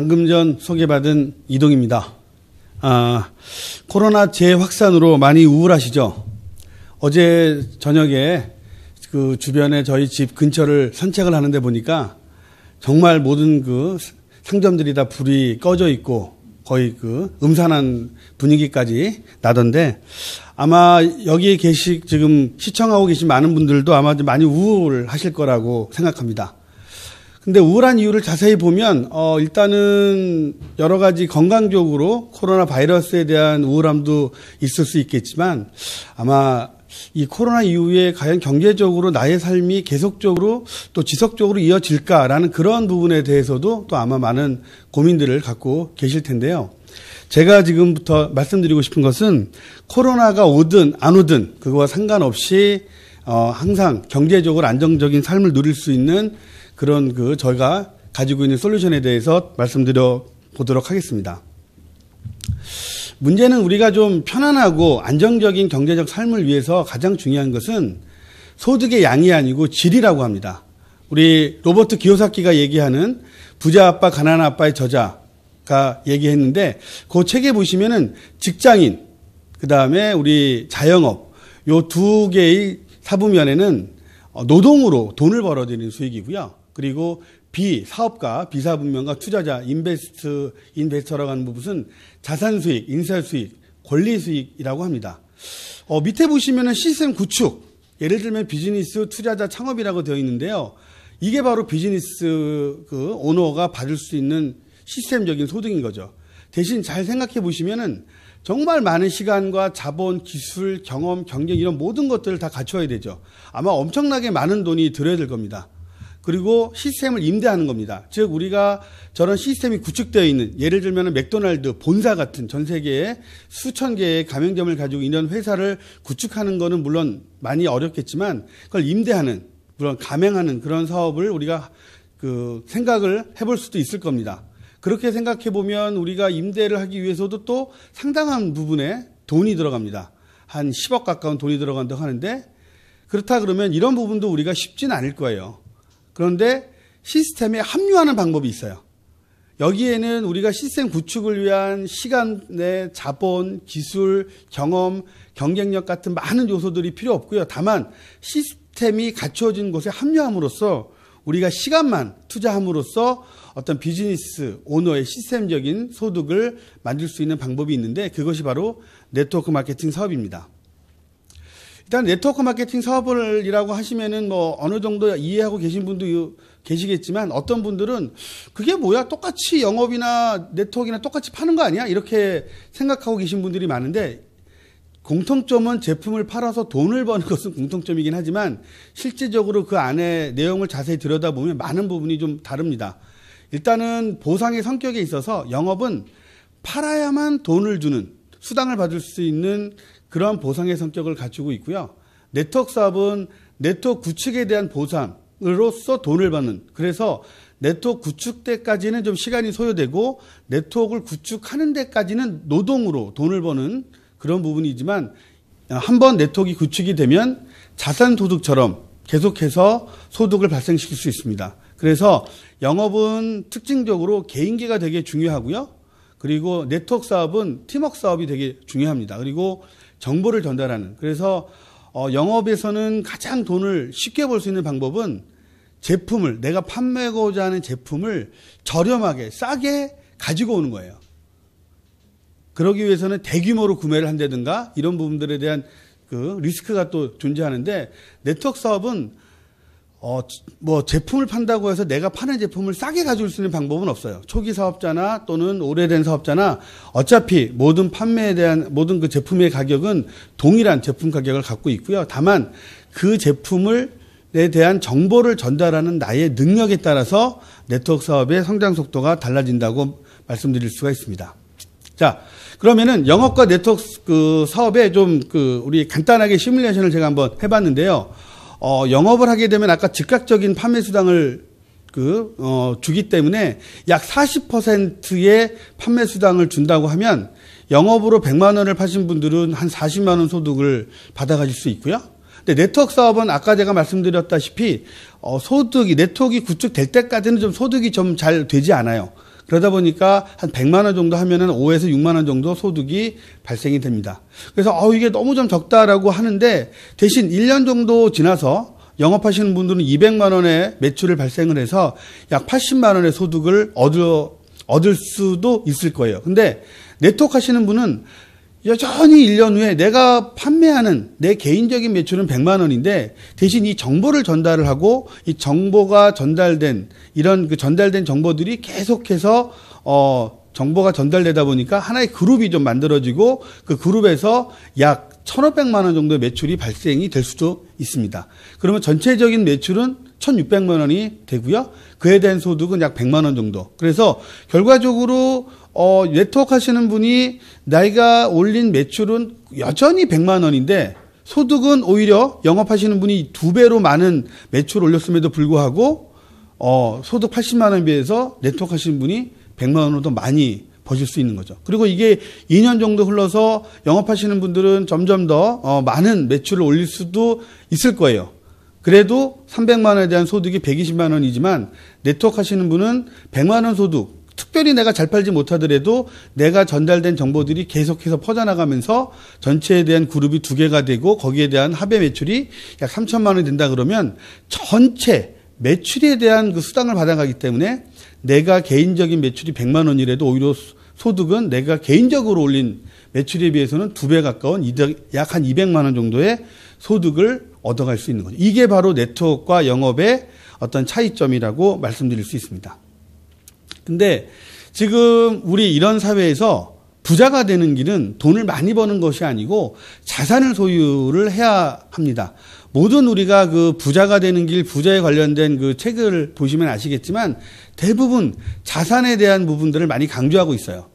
방금 전 소개받은 이동입니다. 코로나 재확산으로 많이 우울하시죠? 어제 저녁에 그 주변에 저희 집 근처를 산책을 하는데 보니까 정말 모든 그 상점들이 다 불이 꺼져 있고 거의 그 음산한 분위기까지 나던데 아마 여기에 지금 시청하고 계신 많은 분들도 아마 많이 우울하실 거라고 생각합니다. 근데 우울한 이유를 자세히 보면 일단은 여러 가지 건강적으로 코로나 바이러스에 대한 우울함도 있을 수 있겠지만 아마 이 코로나 이후에 과연 경제적으로 나의 삶이 계속적으로 또 지속적으로 이어질까라는 그런 부분에 대해서도 또 아마 많은 고민들을 갖고 계실 텐데요. 제가 지금부터 말씀드리고 싶은 것은 코로나가 오든 안 오든 그거와 상관없이 항상 경제적으로 안정적인 삶을 누릴 수 있는 그런 저희가 가지고 있는 솔루션에 대해서 말씀드려 보도록 하겠습니다. 문제는 우리가 좀 편안하고 안정적인 경제적 삶을 위해서 가장 중요한 것은 소득의 양이 아니고 질이라고 합니다. 우리 로버트 기요사키가 얘기하는 부자 아빠, 가난한 아빠의 저자가 얘기했는데 그 책에 보시면은 직장인, 그 다음에 우리 자영업 요 두 개의 사부면에는 노동으로 돈을 벌어들이는 수익이고요. 그리고 사업가, 비사분명가, 투자자, 인베스터라고 하는 부분은 자산 수익, 인사 수익, 권리 수익이라고 합니다. 밑에 보시면은 시스템 구축, 예를 들면 비즈니스, 투자자, 창업이라고 되어 있는데요. 이게 바로 비즈니스 오너가 받을 수 있는 시스템적인 소득인 거죠. 대신 잘 생각해 보시면은 정말 많은 시간과 자본, 기술, 경험, 경쟁 이런 모든 것들을 다 갖춰야 되죠. 아마 엄청나게 많은 돈이 들어야 될 겁니다. 그리고 시스템을 임대하는 겁니다. 즉 우리가 저런 시스템이 구축되어 있는 예를 들면 맥도날드 본사 같은 전 세계에 수천 개의 가맹점을 가지고 있는 회사를 구축하는 거는 물론 많이 어렵겠지만 그걸 임대하는 물론 가맹하는 그런 사업을 우리가 생각을 해볼 수도 있을 겁니다. 그렇게 생각해 보면 우리가 임대를 하기 위해서도 또 상당한 부분에 돈이 들어갑니다. 한 10억 가까운 돈이 들어간다고 하는데 그렇다 그러면 이런 부분도 우리가 쉽지는 않을 거예요. 그런데 시스템에 합류하는 방법이 있어요. 여기에는 우리가 시스템 구축을 위한 시간의 자본, 기술, 경험, 경쟁력 같은 많은 요소들이 필요 없고요. 다만 시스템이 갖춰진 곳에 합류함으로써 우리가 시간만 투자함으로써 어떤 비즈니스 오너의 시스템적인 소득을 만들 수 있는 방법이 있는데 그것이 바로 네트워크 마케팅 사업입니다. 일단 네트워크 마케팅 사업이라고 하시면은 어느 정도 이해하고 계신 분도 계시겠지만 어떤 분들은 그게 뭐야? 똑같이 영업이나 네트워크나 똑같이 파는 거 아니야? 이렇게 생각하고 계신 분들이 많은데 공통점은 제품을 팔아서 돈을 버는 것은 공통점이긴 하지만 실질적으로 그 안에 내용을 자세히 들여다보면 많은 부분이 좀 다릅니다. 일단은 보상의 성격에 있어서 영업은 팔아야만 돈을 주는 수당을 받을 수 있는 그런 보상의 성격을 갖추고 있고요. 네트워크 사업은 네트워크 구축에 대한 보상으로서 돈을 받는 그래서 네트워크 구축 때까지는 좀 시간이 소요되고 네트워크를 구축하는 데까지는 노동으로 돈을 버는 그런 부분이지만 한번 네트워크가 구축이 되면 자산 소득처럼 계속해서 소득을 발생시킬 수 있습니다. 그래서 영업은 특징적으로 개인기가 되게 중요하고요. 그리고 네트워크 사업은 팀워크 사업이 되게 중요합니다. 그리고 정보를 전달하는 그래서 영업에서는 가장 돈을 쉽게 벌 수 있는 방법은 제품을 내가 판매하고자 하는 제품을 저렴하게 싸게 가지고 오는 거예요. 그러기 위해서는 대규모로 구매를 한다든가 이런 부분들에 대한 리스크가 또 존재하는데 네트워크 사업은 제품을 판다고 해서 내가 파는 제품을 싸게 가져올 수 있는 방법은 없어요. 초기 사업자나 또는 오래된 사업자나 어차피 모든 판매에 대한 모든 그 제품의 가격은 동일한 제품 가격을 갖고 있고요. 다만 그 제품에 대한 정보를 전달하는 나의 능력에 따라서 네트워크 사업의 성장 속도가 달라진다고 말씀드릴 수가 있습니다. 자, 그러면은 영업과 네트워크 사업에 좀 우리 간단하게 시뮬레이션을 제가 한번 해봤는데요. 영업을 하게 되면 아까 즉각적인 판매 수당을 주기 때문에 약 40%의 판매 수당을 준다고 하면 영업으로 100만 원을 파신 분들은 한 40만 원 소득을 받아가실 수 있고요. 근데 네트워크 사업은 아까 제가 말씀드렸다시피 소득이 네트워크가 구축될 때까지는 좀 소득이 좀 잘 되지 않아요. 그러다 보니까 한 100만 원 정도 하면은 5에서 6만 원 정도 소득이 발생이 됩니다. 그래서 이게 너무 좀 적다라고 하는데 대신 1년 정도 지나서 영업하시는 분들은 200만 원의 매출을 발생을 해서 약 80만 원의 소득을 얻을 수도 있을 거예요. 근데 네트워크 하시는 분은 여전히 1년 후에 내가 판매하는 내 개인적인 매출은 100만 원인데 대신 이 정보를 전달을 하고 이 정보가 전달된 이런 그 전달된 정보들이 계속해서 정보가 전달되다 보니까 하나의 그룹이 좀 만들어지고 그 그룹에서 약 1,500만 원 정도의 매출이 발생이 될 수도 있습니다. 그러면 전체적인 매출은 1,600만 원이 되고요. 그에 대한 소득은 약 100만 원 정도. 그래서 결과적으로 네트워크 하시는 분이 내가 올린 매출은 여전히 100만 원인데 소득은 오히려 영업하시는 분이 2배로 많은 매출을 올렸음에도 불구하고 소득 80만 원에 비해서 네트워크 하시는 분이 100만 원으로 더 많이 버실 수 있는 거죠. 그리고 이게 2년 정도 흘러서 영업하시는 분들은 점점 더 많은 매출을 올릴 수도 있을 거예요. 그래도 300만 원에 대한 소득이 120만 원이지만 네트워크 하시는 분은 100만 원 소득, 특별히 내가 잘 팔지 못하더라도 내가 전달된 정보들이 계속해서 퍼져나가면서 전체에 대한 그룹이 2개가 되고 거기에 대한 합의 매출이 약 3천만 원이 된다 그러면 전체 매출에 대한 그 수당을 받아가기 때문에 내가 개인적인 매출이 100만 원이라도 오히려 소득은 내가 개인적으로 올린 매출에 비해서는 2배 가까운 약 한 200만 원 정도의 소득을 얻어갈 수 있는 거죠. 이게 바로 네트워크와 영업의 어떤 차이점이라고 말씀드릴 수 있습니다. 근데 지금 우리 이런 사회에서 부자가 되는 길은 돈을 많이 버는 것이 아니고 자산을 소유를 해야 합니다. 모든 우리가 그 부자가 되는 길, 부자에 관련된 그 책을 보시면 아시겠지만 대부분 자산에 대한 부분들을 많이 강조하고 있어요.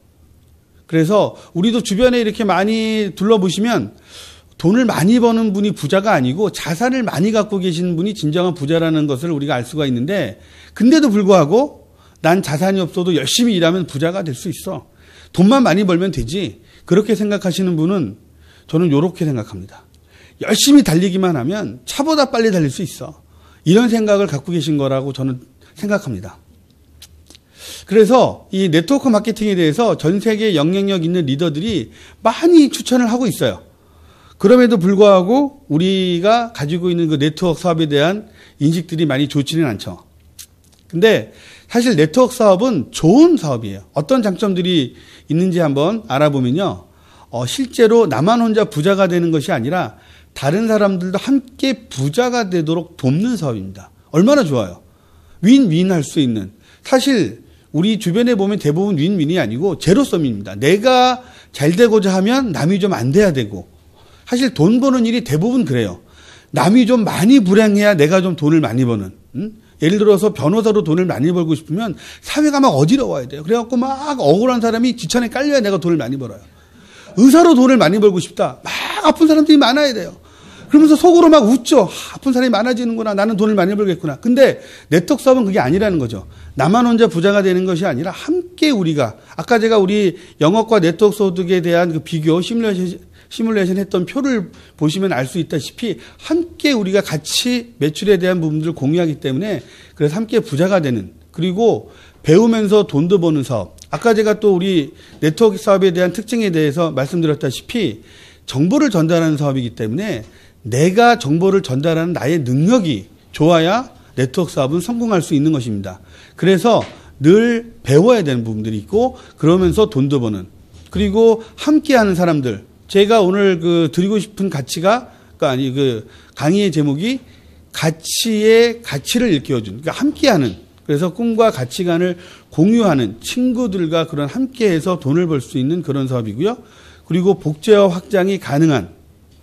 그래서 우리도 주변에 이렇게 많이 둘러보시면 돈을 많이 버는 분이 부자가 아니고 자산을 많이 갖고 계신 분이 진정한 부자라는 것을 우리가 알 수가 있는데 근데도 불구하고 난 자산이 없어도 열심히 일하면 부자가 될 수 있어. 돈만 많이 벌면 되지. 그렇게 생각하시는 분은 저는 이렇게 생각합니다. 열심히 달리기만 하면 차보다 빨리 달릴 수 있어. 이런 생각을 갖고 계신 거라고 저는 생각합니다. 그래서 이 네트워크 마케팅에 대해서 전 세계 영향력 있는 리더들이 많이 추천을 하고 있어요. 그럼에도 불구하고 우리가 가지고 있는 그 네트워크 사업에 대한 인식들이 많이 좋지는 않죠. 근데 사실 네트워크 사업은 좋은 사업이에요. 어떤 장점들이 있는지 한번 알아보면요. 실제로 나만 혼자 부자가 되는 것이 아니라 다른 사람들도 함께 부자가 되도록 돕는 사업입니다. 얼마나 좋아요. 윈윈 할 수 있는. 사실 우리 주변에 보면 대부분 윈윈이 아니고 제로섬입니다. 내가 잘 되고자 하면 남이 좀 안 돼야 되고. 사실 돈 버는 일이 대부분 그래요. 남이 좀 많이 불행해야 내가 좀 돈을 많이 버는. 예를 들어서 변호사로 돈을 많이 벌고 싶으면 사회가 막 어지러워야 돼요. 그래갖고 막 억울한 사람이 지천에 깔려야 내가 돈을 많이 벌어요. 의사로 돈을 많이 벌고 싶다. 막 아픈 사람들이 많아야 돼요. 그러면서 속으로 막 웃죠. 아픈 사람이 많아지는구나. 나는 돈을 많이 벌겠구나. 근데 네트워크 사업은 그게 아니라는 거죠. 나만 혼자 부자가 되는 것이 아니라 함께 우리가 아까 제가 우리 영업과 네트워크 소득에 대한 그 비교 시뮬레이션 했던 표를 보시면 알 수 있다시피 함께 우리가 같이 매출에 대한 부분들을 공유하기 때문에 그래서 함께 부자가 되는 그리고 배우면서 돈도 버는 사업. 아까 제가 또 우리 네트워크 사업에 대한 특징에 대해서 말씀드렸다시피 정보를 전달하는 사업이기 때문에 내가 정보를 전달하는 나의 능력이 좋아야 네트워크 사업은 성공할 수 있는 것입니다. 그래서 늘 배워야 되는 부분들이 있고 그러면서 돈도 버는 그리고 함께하는 사람들. 제가 오늘 드리고 싶은 가치가 강의의 제목이 가치의 가치를 일깨워준. 그러니까 함께하는. 그래서 꿈과 가치관을 공유하는 친구들과 그런 함께해서 돈을 벌 수 있는 그런 사업이고요. 그리고 복제와 확장이 가능한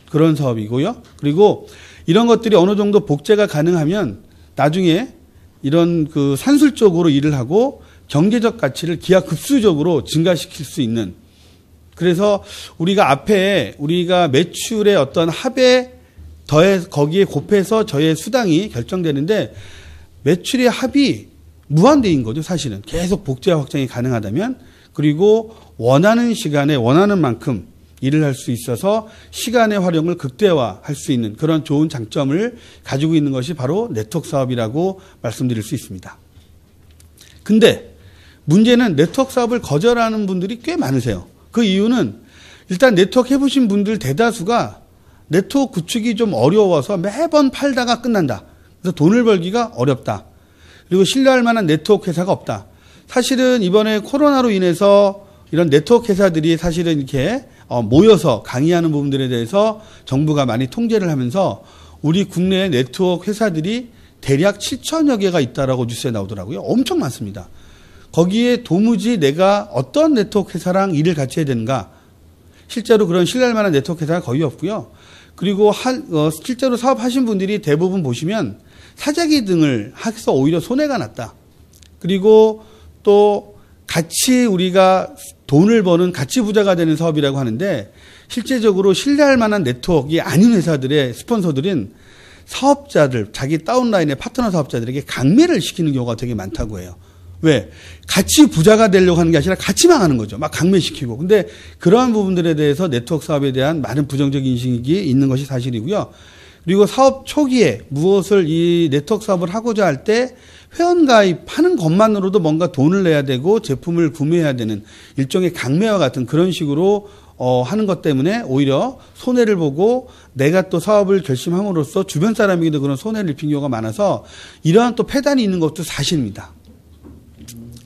그런 사업이고요. 그리고 이런 것들이 어느 정도 복제가 가능하면 나중에 이런 산술적으로 일을 하고 경제적 가치를 기하급수적으로 증가시킬 수 있는 그래서 우리가 앞에 우리가 매출의 어떤 합에 거기에 곱해서 저의 수당이 결정되는데 매출의 합이 무한대인 거죠, 사실은. 계속 복제와 확장이 가능하다면 그리고 원하는 시간에 원하는 만큼 일을 할 수 있어서 시간의 활용을 극대화할 수 있는 그런 좋은 장점을 가지고 있는 것이 바로 네트워크 사업이라고 말씀드릴 수 있습니다. 근데 문제는 네트워크 사업을 거절하는 분들이 꽤 많으세요. 그 이유는 일단 네트워크 해보신 분들 대다수가 네트워크 구축이 좀 어려워서 매번 팔다가 끝난다. 그래서 돈을 벌기가 어렵다. 그리고 신뢰할 만한 네트워크 회사가 없다. 사실은 이번에 코로나로 인해서 이런 네트워크 회사들이 사실은 이렇게 모여서 강의하는 부분들에 대해서 정부가 많이 통제를 하면서 우리 국내 네트워크 회사들이 대략 7천여 개가 있다라고 뉴스에 나오더라고요. 엄청 많습니다. 거기에 도무지 내가 어떤 네트워크 회사랑 일을 같이 해야 되는가. 실제로 그런 신뢰할 만한 네트워크 회사가 거의 없고요. 그리고 실제로 사업하신 분들이 대부분 보시면 사재기 등을 해서 오히려 손해가 났다. 그리고 또 같이 우리가 돈을 버는 가치 부자가 되는 사업이라고 하는데 실제적으로 신뢰할 만한 네트워크가 아닌 회사들의 스폰서들은 사업자들, 자기 다운라인의 파트너 사업자들에게 강매를 시키는 경우가 되게 많다고 해요. 왜? 같이 부자가 되려고 하는 게 아니라 같이 망하는 거죠. 막 강매시키고. 근데 그러한 부분들에 대해서 네트워크 사업에 대한 많은 부정적 인식이 있는 것이 사실이고요. 그리고 사업 초기에 무엇을 이 네트워크 사업을 하고자 할 때 회원가입하는 것만으로도 뭔가 돈을 내야 되고 제품을 구매해야 되는 일종의 강매와 같은 그런 식으로 하는 것 때문에 오히려 손해를 보고 내가 또 사업을 결심함으로써 주변 사람에게도 그런 손해를 입힌 경우가 많아서 이러한 또 폐단이 있는 것도 사실입니다.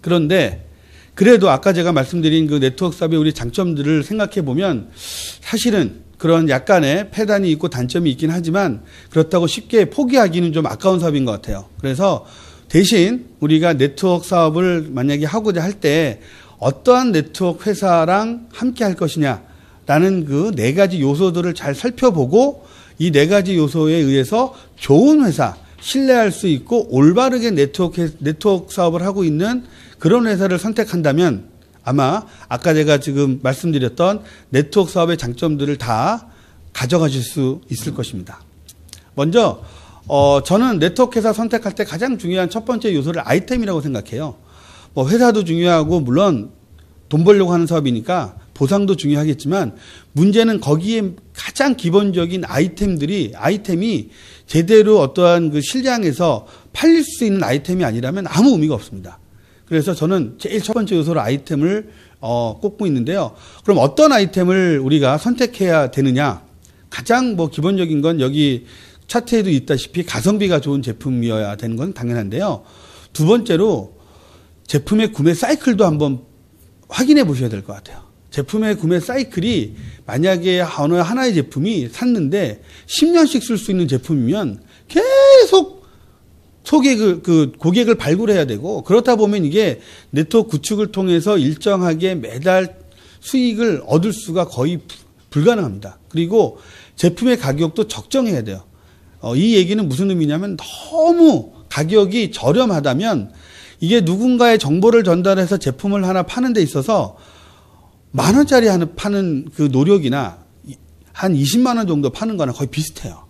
그런데 그래도 아까 제가 말씀드린 그 네트워크 사업의 우리 장점들을 생각해 보면 사실은 그런 약간의 폐단이 있고 단점이 있긴 하지만 그렇다고 쉽게 포기하기는 좀 아까운 사업인 것 같아요. 그래서 대신 우리가 네트워크 사업을 만약에 하고자 할 때 어떠한 네트워크 회사랑 함께 할 것이냐라는 그 네 가지 요소들을 잘 살펴보고 이 네 가지 요소에 의해서 좋은 회사, 신뢰할 수 있고 올바르게 네트워크 사업을 하고 있는 그런 회사를 선택한다면 아마 아까 제가 지금 말씀드렸던 네트워크 사업의 장점들을 다 가져가실 수 있을 것입니다. 먼저 저는 네트워크 회사 선택할 때 가장 중요한 첫 번째 요소를 아이템이라고 생각해요. 뭐 회사도 중요하고 물론 돈 벌려고 하는 사업이니까 보상도 중요하겠지만 문제는 거기에 가장 기본적인 아이템이 제대로 어떠한 그 시장에서 팔릴 수 있는 아이템이 아니라면 아무 의미가 없습니다. 그래서 저는 제일 첫 번째 요소로 아이템을 꼽고 있는데요. 그럼 어떤 아이템을 우리가 선택해야 되느냐? 가장 뭐 기본적인 건 여기 차트에도 있다시피 가성비가 좋은 제품이어야 되는 건 당연한데요. 두 번째로 제품의 구매 사이클도 한번 확인해 보셔야 될 것 같아요. 제품의 구매 사이클이 만약에 어느 하나의 제품이 샀는데 10년씩 쓸 수 있는 제품이면 계속 고객을 발굴해야 되고 그렇다 보면 이게 네트워크 구축을 통해서 일정하게 매달 수익을 얻을 수가 거의 불가능합니다. 그리고 제품의 가격도 적정해야 돼요. 이 얘기는 무슨 의미냐면 너무 가격이 저렴하다면 이게 누군가의 정보를 전달해서 제품을 하나 파는 데 있어서 10,000원짜리 하나 파는 그 노력이나 한 20만 원 정도 파는 거나 거의 비슷해요.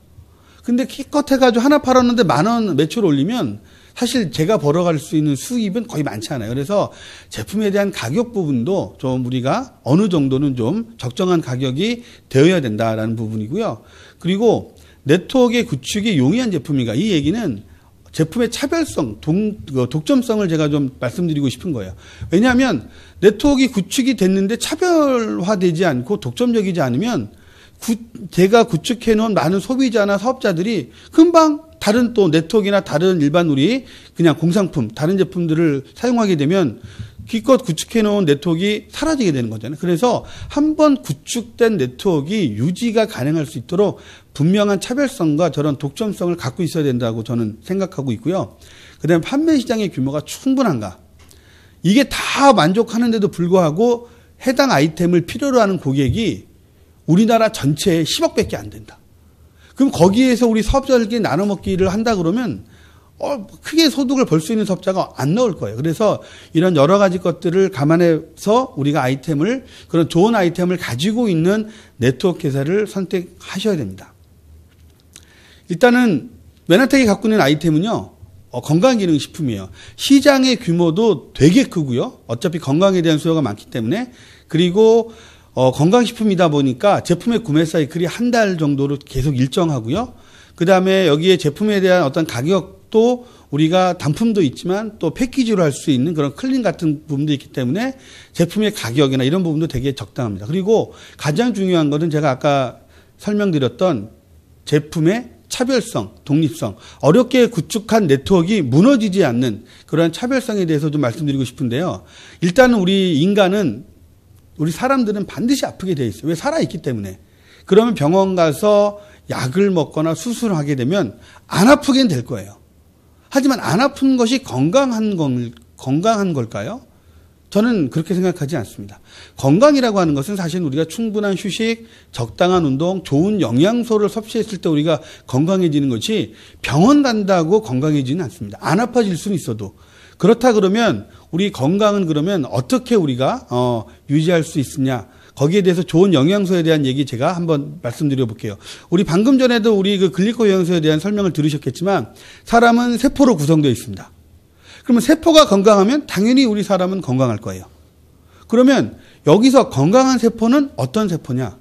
근데 기껏 해가지고 하나 팔았는데 10,000원 매출 올리면 사실 제가 벌어갈 수 있는 수입은 거의 많지 않아요. 그래서 제품에 대한 가격 부분도 좀 우리가 어느 정도는 좀 적정한 가격이 되어야 된다라는 부분이고요. 그리고 네트워크의 구축이 용이한 제품인가? 이 얘기는 제품의 차별성, 독점성을 제가 좀 말씀드리고 싶은 거예요. 왜냐하면 네트워크 구축이 됐는데 차별화되지 않고 독점적이지 않으면 제가 구축해 놓은 많은 소비자나 사업자들이 금방 다른 또 네트워크나 다른 일반 우리 그냥 공상품, 다른 제품들을 사용하게 되면 기껏 구축해 놓은 네트워크가 사라지게 되는 거잖아요. 그래서 한번 구축된 네트워크가 유지가 가능할 수 있도록 분명한 차별성과 저런 독점성을 갖고 있어야 된다고 저는 생각하고 있고요. 그다음에 판매 시장의 규모가 충분한가? 이게 다 만족하는데도 불구하고 해당 아이템을 필요로 하는 고객이 우리나라 전체에 10억밖에 안 된다. 그럼 거기에서 우리 사업자들끼리 나눠 먹기를 한다 그러면 크게 소득을 벌 수 있는 사업자가 안 나올 거예요. 그래서 이런 여러 가지 것들을 감안해서 우리가 그런 좋은 아이템을 가지고 있는 네트워크 회사를 선택하셔야 됩니다. 일단은 메나텍이 갖고 있는 아이템은요, 건강기능식품이에요. 시장의 규모도 되게 크고요. 어차피 건강에 대한 수요가 많기 때문에. 그리고 건강식품이다 보니까 제품의 구매 사이클이 한 달 정도로 계속 일정하고요. 그 다음에 여기에 제품에 대한 어떤 가격 또 우리가 단품도 있지만 또 패키지로 할 수 있는 그런 클린 같은 부분도 있기 때문에 제품의 가격이나 이런 부분도 되게 적당합니다. 그리고 가장 중요한 것은 제가 아까 설명드렸던 제품의 차별성, 독립성, 어렵게 구축한 네트워크가 무너지지 않는 그런 차별성에 대해서 좀 말씀드리고 싶은데요. 일단은 우리 사람들은 반드시 아프게 돼 있어요. 왜? 살아있기 때문에. 그러면 병원 가서 약을 먹거나 수술을 하게 되면 안 아프게는 될 거예요. 하지만 안 아픈 것이 건강한 걸까요? 저는 그렇게 생각하지 않습니다. 건강이라고 하는 것은 사실 우리가 충분한 휴식, 적당한 운동, 좋은 영양소를 섭취했을 때 우리가 건강해지는 것이 병원 간다고 건강해지는 않습니다. 안 아파질 수는 있어도. 그렇다 그러면 우리 건강은 그러면 어떻게 우리가 유지할 수 있느냐? 거기에 대해서 좋은 영양소에 대한 얘기 제가 한번 말씀드려 볼게요. 우리 방금 전에도 우리 그 글리코 영양소에 대한 설명을 들으셨겠지만 사람은 세포로 구성되어 있습니다. 그러면 세포가 건강하면 당연히 우리 사람은 건강할 거예요. 그러면 여기서 건강한 세포는 어떤 세포냐?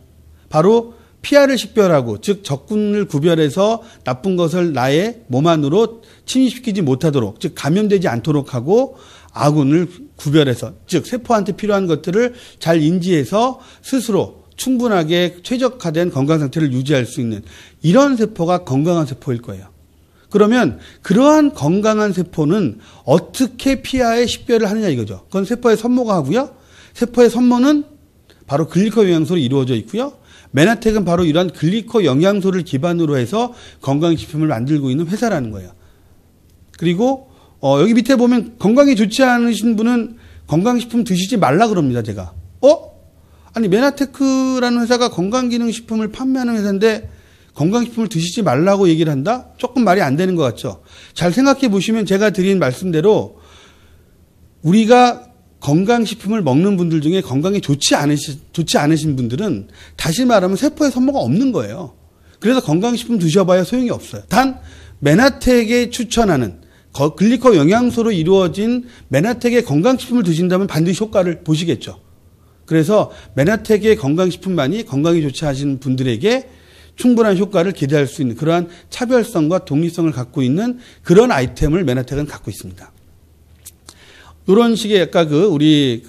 바로 피하를 식별하고, 즉 적군을 구별해서 나쁜 것을 나의 몸 안으로 침입시키지 못하도록, 즉 감염되지 않도록 하고 아군을 구별해서, 즉 세포한테 필요한 것들을 잘 인지해서 스스로 충분하게 최적화된 건강 상태를 유지할 수 있는 이런 세포가 건강한 세포일 거예요. 그러면 그러한 건강한 세포는 어떻게 피하에 식별을 하느냐 이거죠. 그건 세포의 선모가 하고요. 세포의 선모는 바로 글리코 영양소로 이루어져 있고요. 메나텍은 바로 이러한 글리코 영양소를 기반으로 해서 건강식품을 만들고 있는 회사라는 거예요. 그리고 여기 밑에 보면 건강에 좋지 않으신 분은 건강식품 드시지 말라 그럽니다. 제가. 아니 메나테크라는 회사가 건강기능식품을 판매하는 회사인데 건강식품을 드시지 말라고 얘기를 한다? 조금 말이 안 되는 것 같죠. 잘 생각해 보시면 제가 드린 말씀대로 우리가 건강식품을 먹는 분들 중에 건강에 좋지 않으신 분들은 다시 말하면 세포에 선모가 없는 거예요. 그래서 건강식품 드셔봐야 소용이 없어요. 단 메나텍에 추천하는 글리코 영양소로 이루어진 메나텍의 건강식품을 드신다면 반드시 효과를 보시겠죠. 그래서 메나텍의 건강식품만이 건강에 좋지 않으신 분들에게 충분한 효과를 기대할 수 있는 그러한 차별성과 독립성을 갖고 있는 그런 아이템을 메나텍은 갖고 있습니다. 이런 식의 아까 우리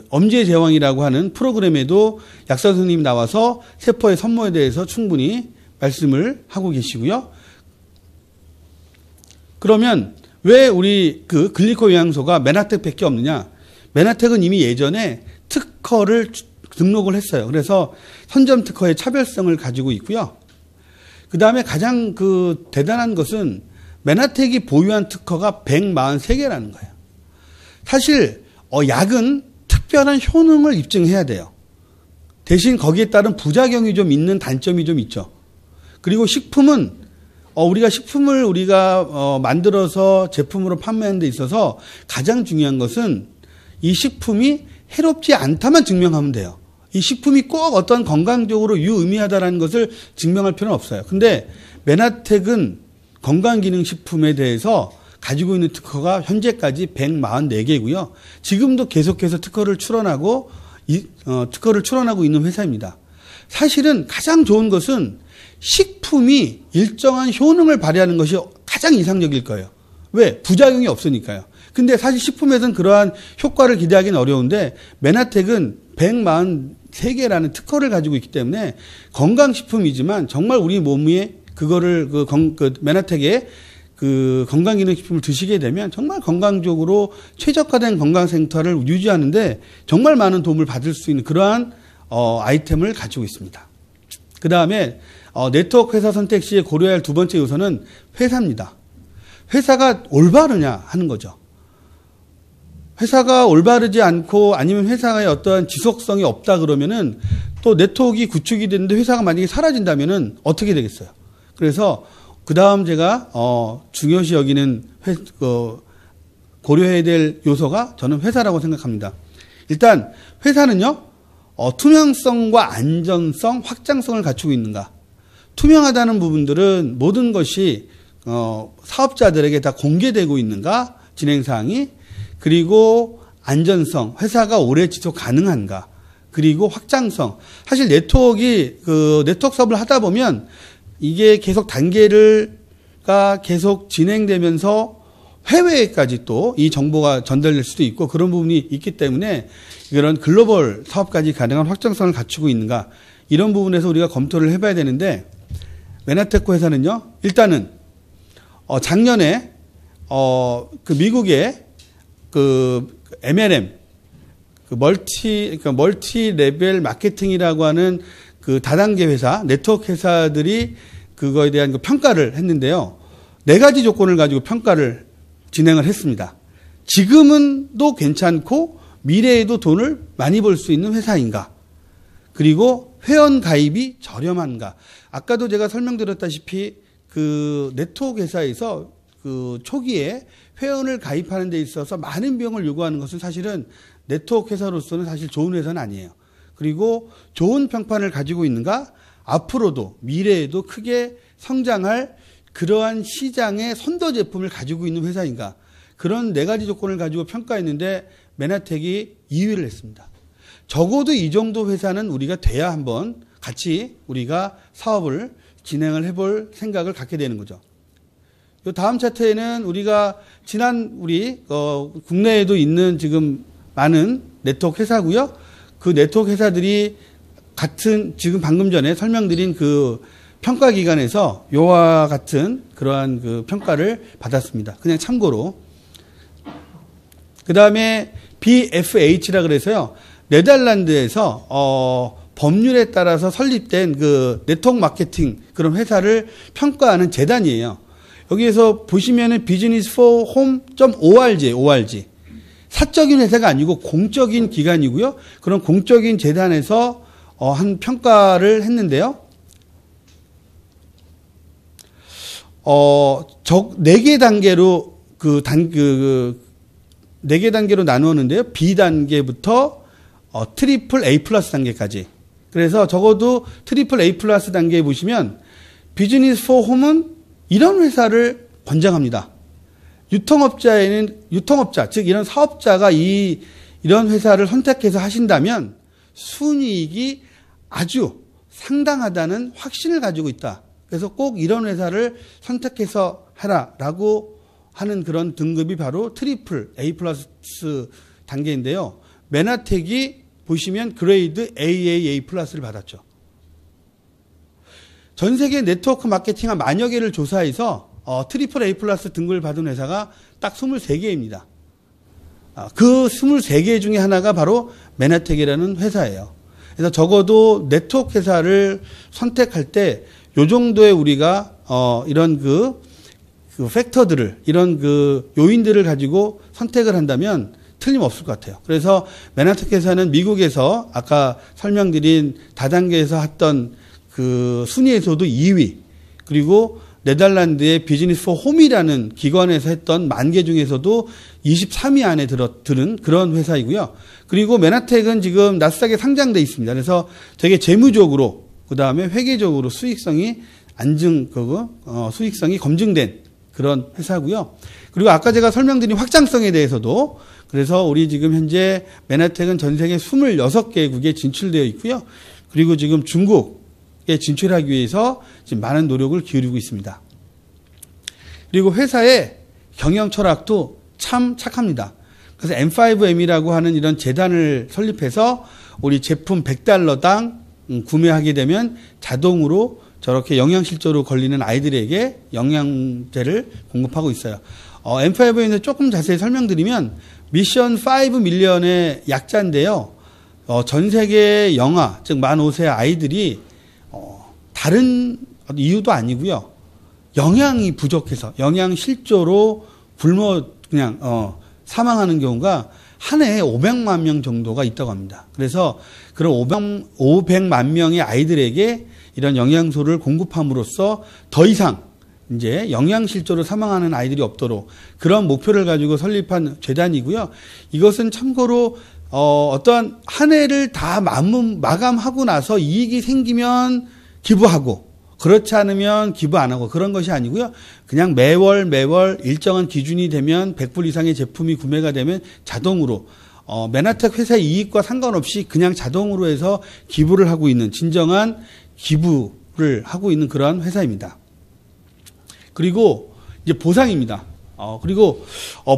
엄지의 제왕이라고 하는 프로그램에도 약사 선생님이 나와서 세포의 선모에 대해서 충분히 말씀을 하고 계시고요. 그러면 왜 우리 글리코 영양소가 메나텍밖에 없느냐? 메나텍은 이미 예전에 특허를 등록을 했어요. 그래서 선점 특허의 차별성을 가지고 있고요. 그 다음에 가장 대단한 것은 메나텍이 보유한 특허가 143개라는 거예요. 사실 약은 특별한 효능을 입증해야 돼요. 대신 거기에 따른 부작용이 좀 있는 단점이 좀 있죠. 그리고 식품은 우리가 식품을 만들어서 제품으로 판매하는 데 있어서 가장 중요한 것은 이 식품이 해롭지 않다만 증명하면 돼요. 이 식품이 꼭 어떤 건강적으로 유의미하다라는 것을 증명할 필요는 없어요. 근데 메나텍은 건강기능식품에 대해서 가지고 있는 특허가 현재까지 144개고요. 지금도 계속해서 특허를 출원하고 있는 회사입니다. 사실은 가장 좋은 것은 식품이 일정한 효능을 발휘하는 것이 가장 이상적일 거예요. 왜? 부작용이 없으니까요. 근데 사실 식품에서는 그러한 효과를 기대하기는 어려운데 메나텍은 143개라는 특허를 가지고 있기 때문에 건강식품이지만 정말 우리 몸에 그거를 메나텍의 건강기능식품을 드시게 되면 정말 건강적으로 최적화된 건강생태를 유지하는데 정말 많은 도움을 받을 수 있는 그러한 아이템을 가지고 있습니다. 그 다음에 네트워크 회사 선택 시에 고려해야 할 두 번째 요소는 회사입니다. 회사가 올바르냐 하는 거죠. 회사가 올바르지 않고 아니면 회사의 어떠한 지속성이 없다 그러면은 또 네트워크가 구축이 됐는데 회사가 만약에 사라진다면은 어떻게 되겠어요? 그래서 그 다음 제가 중요시 여기는 고려해야 될 요소가 저는 회사라고 생각합니다. 일단 회사는요 투명성과 안전성, 확장성을 갖추고 있는가? 투명하다는 부분들은 모든 것이 사업자들에게 다 공개되고 있는가? 진행사항이. 그리고 안전성, 회사가 오래 지속 가능한가? 그리고 확장성. 사실 네트워크 사업을 하다 보면 이게 계속 단계를 사업가 계속 진행되면서 해외에까지 또 이 정보가 전달될 수도 있고 그런 부분이 있기 때문에 이런 글로벌 사업까지 가능한 확장성을 갖추고 있는가 이런 부분에서 우리가 검토를 해봐야 되는데 메나테코 회사는요 일단은 작년에 그 미국의 그 MLM 그 멀티 레벨 마케팅이라고 하는 그 다단계 회사 네트워크 회사들이 그거에 대한 그 평가를 했는데요 4가지 조건을 가지고 평가를 진행을 했습니다. 지금은 또 괜찮고 미래에도 돈을 많이 벌 수 있는 회사인가? 그리고 회원 가입이 저렴한가? 아까도 제가 설명드렸다시피 그 네트워크 회사에서 그 초기에 회원을 가입하는 데 있어서 많은 비용을 요구하는 것은 사실은 네트워크 회사로서는 사실 좋은 회사는 아니에요. 그리고 좋은 평판을 가지고 있는가? 앞으로도 미래에도 크게 성장할 그러한 시장의 선도 제품을 가지고 있는 회사인가? 그런 4가지 조건을 가지고 평가했는데 메나텍이 2위를 했습니다. 적어도 이 정도 회사는 우리가 돼야 한번 같이 우리가 사업을 진행을 해볼 생각을 갖게 되는 거죠. 이 다음 차트에는 우리가 지난 우리 국내에도 있는 지금 많은 네트워크 회사고요. 그 네트워크 회사들이 같은 지금 방금 전에 설명드린 그 평가 기관에서 요와 같은 그러한 그 평가를 받았습니다. 그냥 참고로. 그 다음에 BFH라 그래서요. 네덜란드에서 법률에 따라서 설립된 그 네트워크 마케팅 그런 회사를 평가하는 재단이에요. 여기에서 보시면은 비즈니스 포 홈.org 사적인 회사가 아니고 공적인 기관이고요. 그런 공적인 재단에서 한 평가를 했는데요. 4개 단계로 4개 단계로 나누었는데요. B 단계부터 트리플 A 플러스 단계까지. 그래서 적어도 트리플 A 플러스 단계에 보시면 비즈니스 포 홈은 이런 회사를 권장합니다. 유통업자, 즉 이런 사업자가 이런 회사를 선택해서 하신다면 순이익이 아주 상당하다는 확신을 가지고 있다. 그래서 꼭 이런 회사를 선택해서 하라라고 하는 그런 등급이 바로 트리플 A 플러스 단계인데요. 메나텍이 보시면 그레이드 AAA 플러스를 받았죠. 전 세계 네트워크 마케팅 한 만여 개를 조사해서 트리플 A 플러스 등급을 받은 회사가 딱 23개입니다. 그 23개 중에 하나가 바로 메나텍이라는 회사예요. 그래서 적어도 네트워크 회사를 선택할 때 요 정도의 우리가 이런 그 팩터들을 이런 그 요인들을 가지고 선택을 한다면 틀림없을 것 같아요. 그래서 메나텍 회사는 미국에서 아까 설명드린 다단계에서 했던 그 순위에서도 2위, 그리고 네덜란드의 비즈니스 포 홈이라는 기관에서 했던 10,000개 중에서도 23위 안에 들은 그런 회사이고요. 그리고 메나텍은 지금 나스닥에 상장돼 있습니다. 그래서 되게 재무적으로 그 다음에 회계적으로 수익성이 수익성이 검증된 그런 회사고요. 그리고 아까 제가 설명드린 확장성에 대해서도 그래서 우리 지금 현재 메나텍은 전 세계 26개국에 진출되어 있고요. 그리고 지금 중국에 진출하기 위해서 지금 많은 노력을 기울이고 있습니다. 그리고 회사의 경영 철학도 참 착합니다. 그래서 M5M이라고 하는 이런 재단을 설립해서 우리 제품 $100당 구매하게 되면 자동으로 저렇게 영양실조로 걸리는 아이들에게 영양제를 공급하고 있어요. M5M에서 조금 자세히 설명드리면 미션 5 밀리언의 약자인데요. 전 세계 영아, 즉 만 5세 아이들이 다른 이유도 아니고요. 영양이 부족해서 영양실조로 사망하는 경우가 한 해에 500만 명 정도가 있다고 합니다. 그래서 그런 500만 명의 아이들에게 이런 영양소를 공급함으로써 더 이상 이제 영양실조로 사망하는 아이들이 없도록 그런 목표를 가지고 설립한 재단이고요. 이것은 참고로 어떠한 한 해를 다 마감하고 나서 이익이 생기면 기부하고 그렇지 않으면 기부 안 하고 그런 것이 아니고요. 그냥 매월 일정한 기준이 되면 100불 이상의 제품이 구매가 되면 자동으로 메나텍 회사의 이익과 상관없이 그냥 자동으로 해서 기부를 하고 있는 진정한 기부를 하고 있는 그러한 회사입니다. 그리고 이제 보상입니다. 그리고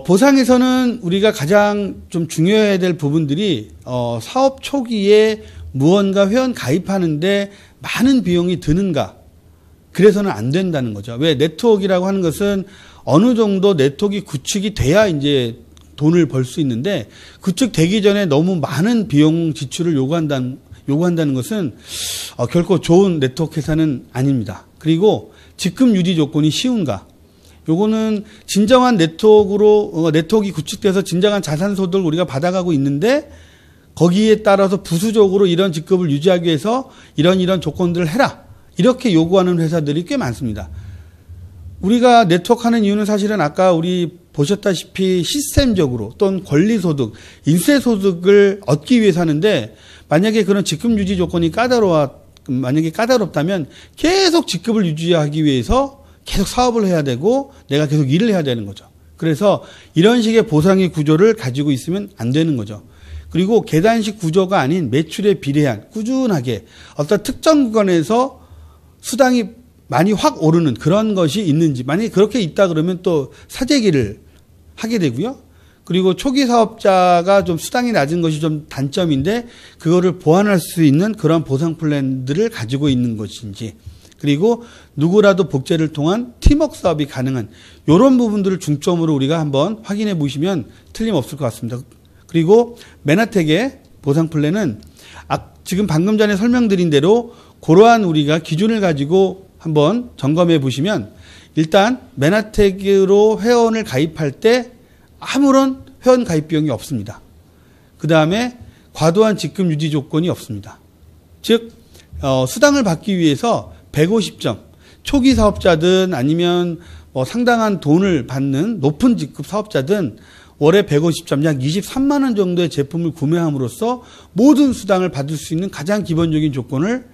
보상에서는 우리가 가장 좀 중요해야 될 부분들이 사업 초기에 무언가 회원 가입하는데 많은 비용이 드는가? 그래서는 안 된다는 거죠. 왜? 네트워크라고 하는 것은 어느 정도 네트워크가 구축이 돼야 이제 돈을 벌 수 있는데, 구축되기 전에 너무 많은 비용 지출을 요구한다는 것은 결코 좋은 네트워크 회사는 아닙니다. 그리고 직급 유지 조건이 쉬운가? 요거는 진정한 네트워크가 구축돼서 진정한 자산 소득을 우리가 받아가고 있는데, 거기에 따라서 부수적으로 이런 직급을 유지하기 위해서 이런 조건들을 해라, 이렇게 요구하는 회사들이 꽤 많습니다. 우리가 네트워크 하는 이유는 사실은 아까 우리 보셨다시피 시스템적으로 또는 권리소득, 인쇄소득을 얻기 위해서 하는데, 만약에 그런 직급 유지 조건이 만약에 까다롭다면 계속 직급을 유지하기 위해서 계속 사업을 해야 되고 내가 계속 일을 해야 되는 거죠. 그래서 이런 식의 보상의 구조를 가지고 있으면 안 되는 거죠. 그리고 계단식 구조가 아닌 매출에 비례한 꾸준하게 어떤 특정 구간에서 수당이 많이 확 오르는 그런 것이 있는지, 만약에 그렇게 있다 그러면 또 사재기를 하게 되고요. 그리고 초기 사업자가 좀 수당이 낮은 것이 좀 단점인데 그거를 보완할 수 있는 그런 보상 플랜들을 가지고 있는 것인지, 그리고 누구라도 복제를 통한 팀워크 사업이 가능한 이런 부분들을 중점으로 우리가 한번 확인해 보시면 틀림없을 것 같습니다. 그리고 메나텍의 보상 플랜은 지금 방금 전에 설명드린 대로 그러한 우리가 기준을 가지고 한번 점검해 보시면, 일단 메나텍으로 회원을 가입할 때 아무런 회원 가입 비용이 없습니다. 그 다음에 과도한 직급 유지 조건이 없습니다. 즉 수당을 받기 위해서 150점, 초기 사업자든 아니면 상당한 돈을 받는 높은 직급 사업자든 월에 150점, 약 23만 원 정도의 제품을 구매함으로써 모든 수당을 받을 수 있는 가장 기본적인 조건을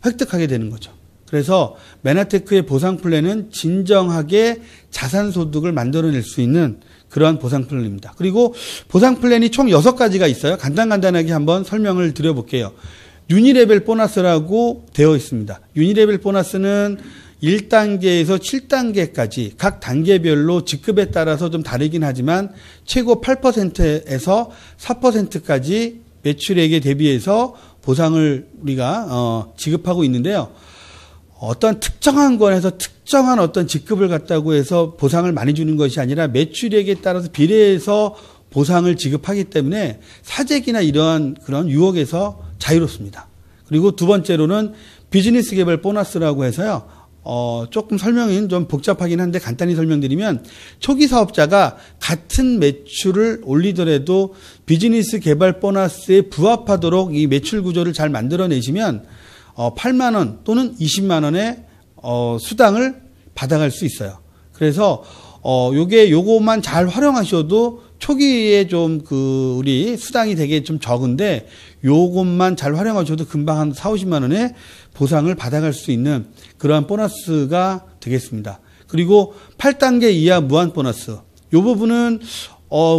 획득하게 되는 거죠. 그래서 메나테크의 보상 플랜은 진정하게 자산 소득을 만들어낼 수 있는 그러한 보상 플랜입니다. 그리고 보상 플랜이 총 6가지가 있어요. 간단하게 한번 설명을 드려볼게요. 유니레벨 보너스라고 되어 있습니다. 유니레벨 보너스는 1단계에서 7단계까지 각 단계별로 직급에 따라서 좀 다르긴 하지만 최고 8%에서 4%까지 매출액에 대비해서 보상을 우리가 지급하고 있는데요. 어떤 특정한 건에서 특정한 어떤 직급을 갖다고 해서 보상을 많이 주는 것이 아니라 매출액에 따라서 비례해서 보상을 지급하기 때문에 사재기나 이러한 그런 유혹에서 자유롭습니다. 그리고 두 번째로는 비즈니스 개발 보너스라고 해서요. 조금 설명이 좀 복잡하긴 한데 간단히 설명드리면, 초기 사업자가 같은 매출을 올리더라도 비즈니스 개발 보너스에 부합하도록 이 매출 구조를 잘 만들어내시면 8만 원 또는 20만 원의 수당을 받아갈 수 있어요. 그래서 요것만 잘 활용하셔도 초기에 좀 우리 수당이 되게 좀 적은데 요것만 잘 활용하셔도 금방 한 4, 50만 원의 보상을 받아갈 수 있는 그러한 보너스가 되겠습니다. 그리고 8단계 이하 무한 보너스. 요 부분은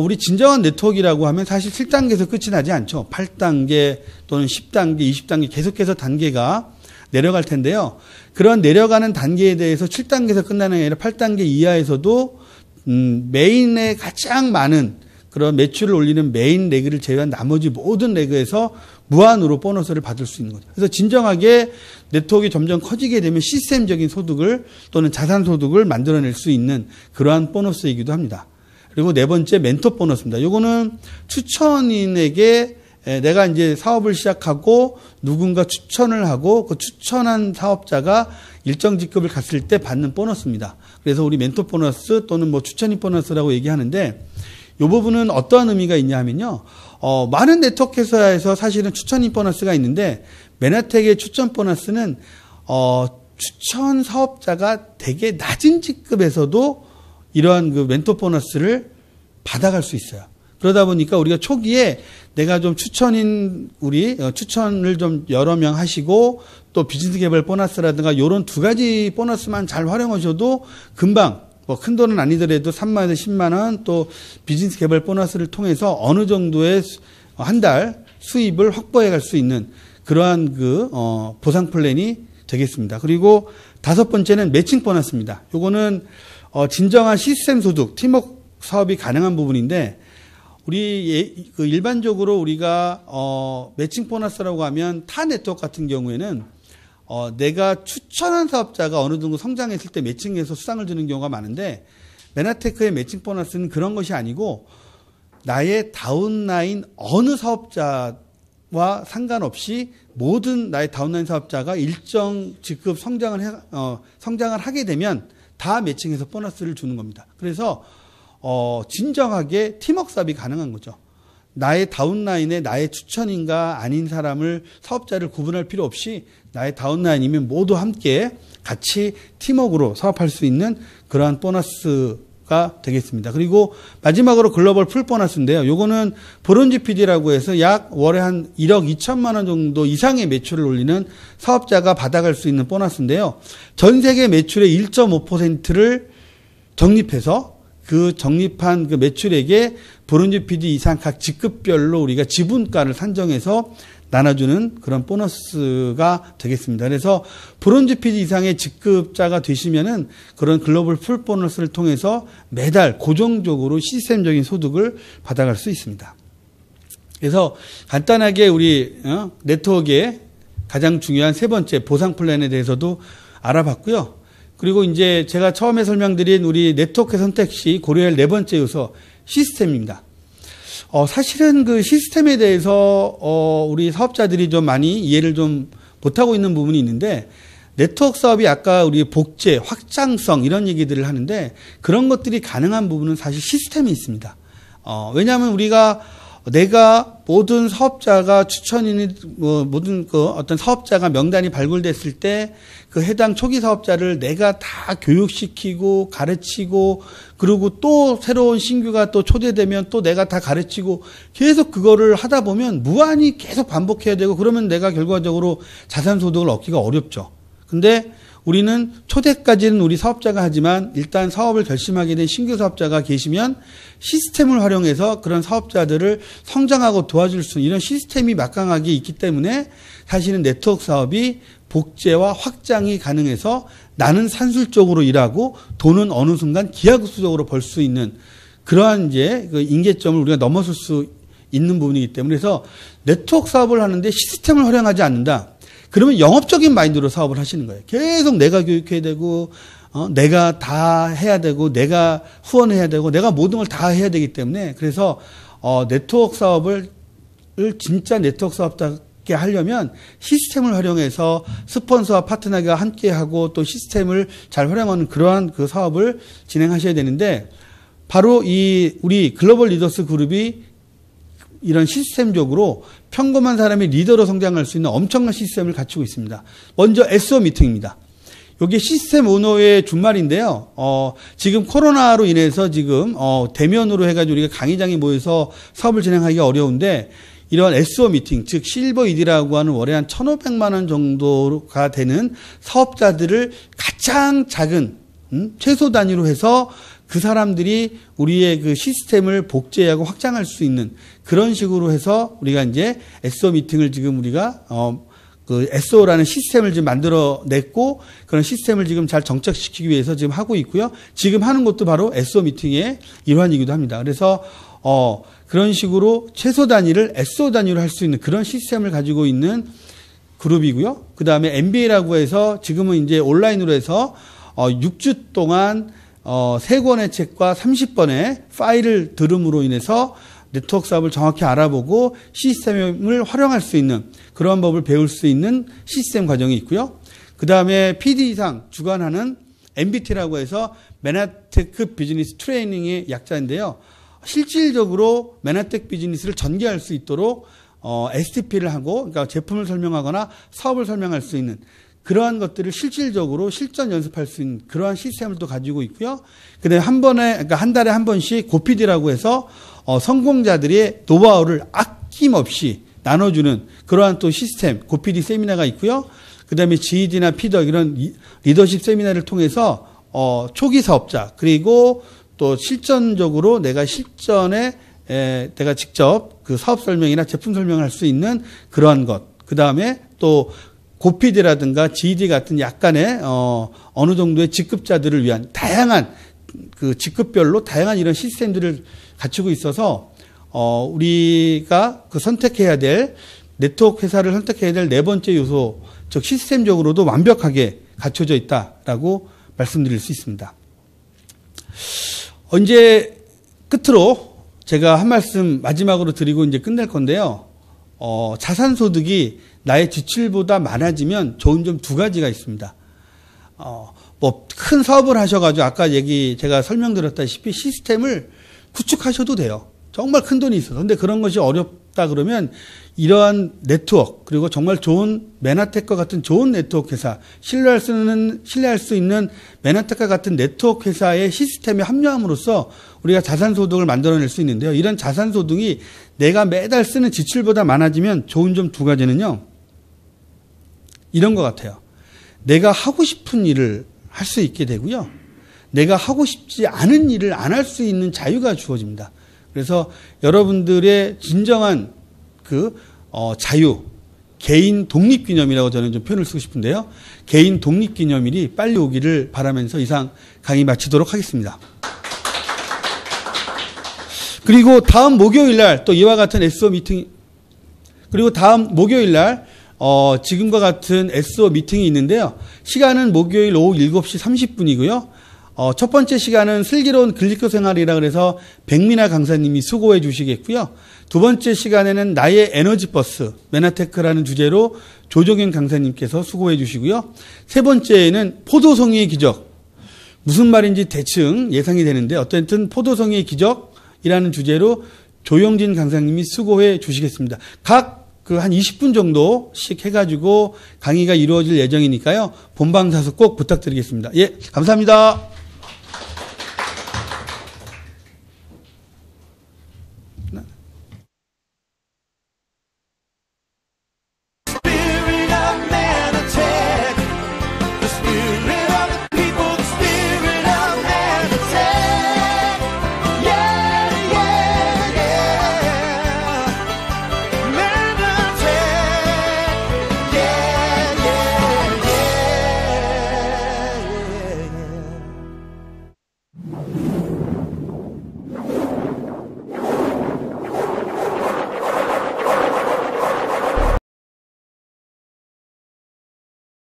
우리 진정한 네트워크라고 하면 사실 7단계에서 끝이 나지 않죠. 8단계 또는 10단계, 20단계 계속해서 단계가 내려갈 텐데요. 그런 내려가는 단계에 대해서 7단계에서 끝나는 게 아니라 8단계 이하에서도 메인에 가장 많은 그런 매출을 올리는 메인 레그를 제외한 나머지 모든 레그에서 무한으로 보너스를 받을 수 있는 거죠. 그래서 진정하게 네트워크가 점점 커지게 되면 시스템적인 소득을 또는 자산 소득을 만들어낼 수 있는 그러한 보너스이기도 합니다. 그리고 네 번째 멘토 보너스입니다. 요거는 추천인에게 내가 이제 사업을 시작하고 누군가 추천을 하고 그 추천한 사업자가 일정 직급을 갔을 때 받는 보너스입니다. 그래서 우리 멘토 보너스 또는 추천인 보너스라고 얘기하는데, 이 부분은 어떠한 의미가 있냐 하면요. 많은 네트워크 회사에서 사실은 추천인 보너스가 있는데, 메나텍의 추천 보너스는 추천 사업자가 되게 낮은 직급에서도 이러한 멘토 보너스를 받아갈 수 있어요. 그러다 보니까 우리가 초기에 내가 좀 추천을 좀 여러 명 하시고 또 비즈니스 개발 보너스라든가 이런 두 가지 보너스만 잘 활용하셔도 금방 큰 돈은 아니더라도 3만 원에서 10만 원 또 비즈니스 개발 보너스를 통해서 어느 정도의 한 달 수입을 확보해 갈 수 있는 그러한 보상 플랜이 되겠습니다. 그리고 5번째는 매칭 보너스입니다. 요거는 진정한 시스템 소득, 팀워크 사업이 가능한 부분인데 우리 일반적으로 우리가 매칭 보너스라고 하면 타 네트워크 같은 경우에는 내가 추천한 사업자가 어느 정도 성장했을 때 매칭해서 수당을 주는 경우가 많은데 메나테크의 매칭 보너스는 그런 것이 아니고 나의 다운라인 어느 사업자와 상관없이 모든 나의 다운라인 사업자가 일정 직급 성장을 하게 되면 다 매칭해서 보너스를 주는 겁니다. 그래서 진정하게 팀워크 사업이 가능한 거죠. 나의 다운라인에 나의 추천인가 아닌 사람을 사업자를 구분할 필요 없이 나의 다운라인이면 모두 함께 같이 팀워크로 사업할 수 있는 그러한 보너스가 되겠습니다. 그리고 마지막으로 글로벌 풀 보너스인데요. 요거는 브론즈 PD라고 해서 약 월에 한 1억 2천만 원 정도 이상의 매출을 올리는 사업자가 받아갈 수 있는 보너스인데요. 전 세계 매출의 1.5%를 적립해서 그 적립한 그 매출액에 브론즈 PD 이상 각 직급별로 우리가 지분가를 산정해서 나눠주는 그런 보너스가 되겠습니다. 그래서 브론즈 PD 이상의 직급자가 되시면은 그런 글로벌 풀 보너스를 통해서 매달 고정적으로 시스템적인 소득을 받아갈 수 있습니다. 그래서 간단하게 우리 네트워크의 가장 중요한 세 번째 보상 플랜에 대해서도 알아봤고요. 그리고 이제 제가 처음에 설명드린 우리 네트워크 선택 시 고려할 네 번째 요소 시스템입니다. 사실은 그 시스템에 대해서 우리 사업자들이 좀 많이 이해를 좀 못하고 있는 부분이 있는데 네트워크 사업이 아까 우리 복제, 확장성 이런 얘기들을 하는데 그런 것들이 가능한 부분은 사실 시스템이 있습니다. 왜냐하면 우리가 내가 모든 사업자가 추천인 모든 그 어떤 사업자가 명단이 발굴됐을 때 그 해당 초기 사업자를 내가 다 교육시키고 가르치고 그리고 또 새로운 신규가 또 초대되면 또 내가 다 가르치고 계속 그거를 하다 보면 무한히 계속 반복해야 되고 그러면 내가 결과적으로 자산 소득을 얻기가 어렵죠. 근데 우리는 초대까지는 우리 사업자가 하지만 일단 사업을 결심하게 된 신규 사업자가 계시면 시스템을 활용해서 그런 사업자들을 성장하고 도와줄 수 있는 이런 시스템이 막강하게 있기 때문에 사실은 네트워크 사업이 복제와 확장이 가능해서 나는 산술적으로 일하고 돈은 어느 순간 기하급수적으로 벌 수 있는 그러한 이제 그 인계점을 우리가 넘어설 수 있는 부분이기 때문에 그래서 네트워크 사업을 하는데 시스템을 활용하지 않는다. 그러면 영업적인 마인드로 사업을 하시는 거예요. 계속 내가 교육해야 되고, 내가 다 해야 되고, 내가 후원해야 되고, 내가 모든 걸 다 해야 되기 때문에 그래서 네트워크 사업을 진짜 네트워크 사업답게 하려면 시스템을 활용해서 스폰서와 파트너가 함께하고 또 시스템을 잘 활용하는 그러한 그 사업을 진행하셔야 되는데 바로 이 우리 글로벌 리더스 그룹이 이런 시스템적으로 평범한 사람이 리더로 성장할 수 있는 엄청난 시스템을 갖추고 있습니다. 먼저 SO 미팅입니다. 이게 시스템 오너의 준말인데요. 지금 코로나로 인해서 지금 대면으로 해가지고 우리가 강의장에 모여서 사업을 진행하기가 어려운데 이런 SO 미팅, 즉 실버 ED라고 하는 월에 한 1,500만 원 정도가 되는 사업자들을 가장 작은 최소 단위로 해서 그 사람들이 우리의 그 시스템을 복제하고 확장할 수 있는 그런 식으로 해서 우리가 이제 SO 미팅을 지금 우리가 그 SO라는 시스템을 지금 만들어냈고 그런 시스템을 지금 잘 정착시키기 위해서 지금 하고 있고요. 지금 하는 것도 바로 SO 미팅의 일환이기도 합니다. 그래서 그런 식으로 최소 단위를 SO 단위로 할 수 있는 그런 시스템을 가지고 있는 그룹이고요. 그 다음에 MBA라고 해서 지금은 이제 온라인으로 해서 6주 동안 3권의 책과 30번의 파일을 들음으로 인해서 네트워크 사업을 정확히 알아보고 시스템을 활용할 수 있는 그런 법을 배울 수 있는 시스템 과정이 있고요. 그 다음에 PD 이상 주관하는 MBT라고 해서 메나테크 비즈니스 트레이닝의 약자인데요. 실질적으로 메나테크 비즈니스를 전개할 수 있도록 STP를 하고 그러니까 제품을 설명하거나 사업을 설명할 수 있는 그러한 것들을 실질적으로 실전 연습할 수 있는 그러한 시스템을 또 가지고 있고요. 그다음에 그러니까 한 달에 한 번씩 고PD라고 해서 성공자들의 노하우를 아낌없이 나눠주는 그러한 또 시스템 고PD 세미나가 있고요. 그다음에 GED나 피더 이런 리더십 세미나를 통해서 초기 사업자 그리고 또 실전적으로 내가 실전에 내가 직접 그 사업 설명이나 제품 설명을 할 수 있는 그러한 것. 그다음에 또 고PD라든가 GED 같은 약간의 어느 정도의 직급자들을 위한 다양한 그 직급별로 다양한 이런 시스템들을 갖추고 있어서 우리가 그 선택해야 될 네트워크 회사를 선택해야 될 네 번째 요소, 즉 시스템적으로도 완벽하게 갖춰져 있다라고 말씀드릴 수 있습니다. 이제 끝으로 제가 한 말씀 마지막으로 드리고 이제 끝낼 건데요. 자산 소득이 나의 지출보다 많아지면 좋은 점 두 가지가 있습니다. 뭐 큰 사업을 하셔가지고 아까 제가 설명드렸다시피 시스템을 구축하셔도 돼요. 정말 큰 돈이 있어서. 근데 그런 것이 어렵다 그러면 이러한 네트워크, 그리고 정말 좋은 메나텍과 같은 좋은 네트워크 회사, 신뢰할 수 있는 메나텍과 같은 네트워크 회사의 시스템에 합류함으로써 우리가 자산소득을 만들어낼 수 있는데요. 이런 자산소득이 내가 매달 쓰는 지출보다 많아지면 좋은 점 두 가지는요. 이런 것 같아요. 내가 하고 싶은 일을 할 수 있게 되고요. 내가 하고 싶지 않은 일을 안 할 수 있는 자유가 주어집니다. 그래서 여러분들의 진정한 자유, 개인 독립기념이라고 저는 좀 표현을 쓰고 싶은데요. 개인 독립기념일이 빨리 오기를 바라면서 이상 강의 마치도록 하겠습니다. 그리고 다음 목요일 날 또 이와 같은 SO 미팅, 그리고 다음 목요일 날 지금과 같은 SO 미팅이 있는데요. 시간은 목요일 오후 7시 30분이고요. 첫 번째 시간은 슬기로운 글리커 생활이라 그래서 백민아 강사님이 수고해 주시겠고요. 두 번째 시간에는 나의 에너지 버스, 메나테크라는 주제로 조정현 강사님께서 수고해 주시고요. 세 번째에는 포도송이의 기적. 무슨 말인지 대충 예상이 되는데 어쨌든 포도송이의 기적이라는 주제로 조영진 강사님이 수고해 주시겠습니다. 각 한 20분 정도씩 해가지고 강의가 이루어질 예정이니까요. 본방사수 꼭 부탁드리겠습니다. 예, 감사합니다.